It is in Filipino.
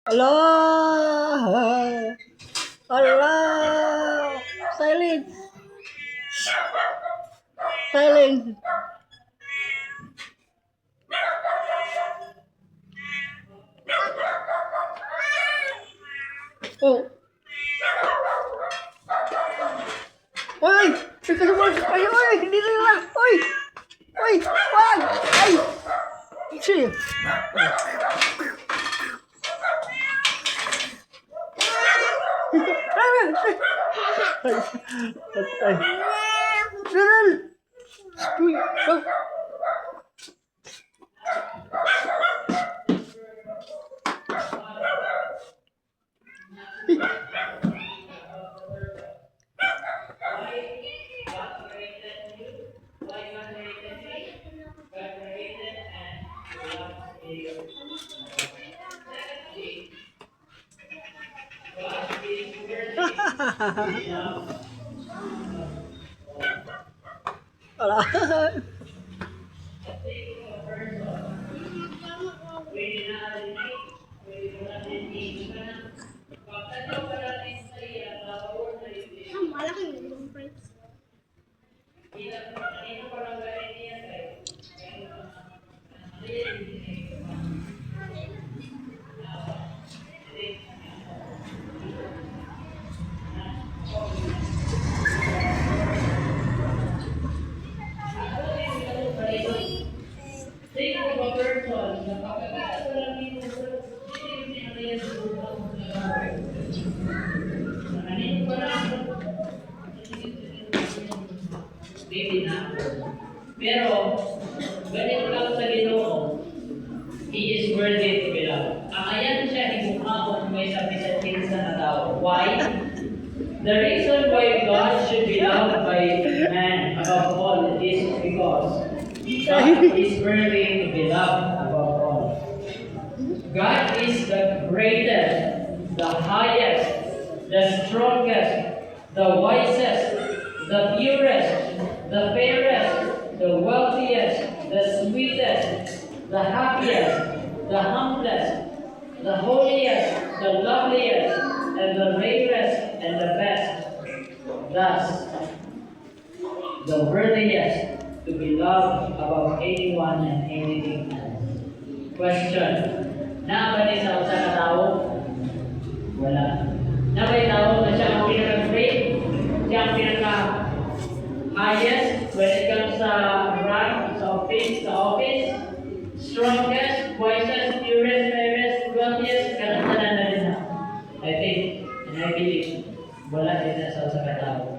Allah. Allah. Silent. Silent. Oh. Oy! Ika naman! Ay! Oy! Hindi na lang! Oy! Oy! Wag! Ay! Sige! Patay! Daral! Uy! Ah! Wala. Malaki yung price. Maybe na. Pero, ganito lang sa Ginoo, He is worthy to be loved. Ang ayan siya, himukha may sabi sa tao. Why? The reason why God should be loved by man above all is because God is worthy to be loved above all. God is the greatest, the highest, the strongest, the wisest, the purest, the fairest, the wealthiest, the sweetest, the happiest, the humblest, the holiest, the loveliest, and the rarest, and the best. Thus, the worthiest to be loved above anyone and anything else. Question. Nabali sa usa ka tao? Wala. Nabali tao na siya ang pinaka-great, siya ang pinaka-highest when it comes sa rank, sa office, strongest, wisest, purest, fairest, wealthiest, kanang-tanan na din na. I think, and I believe, wala din na sa usa ka tao.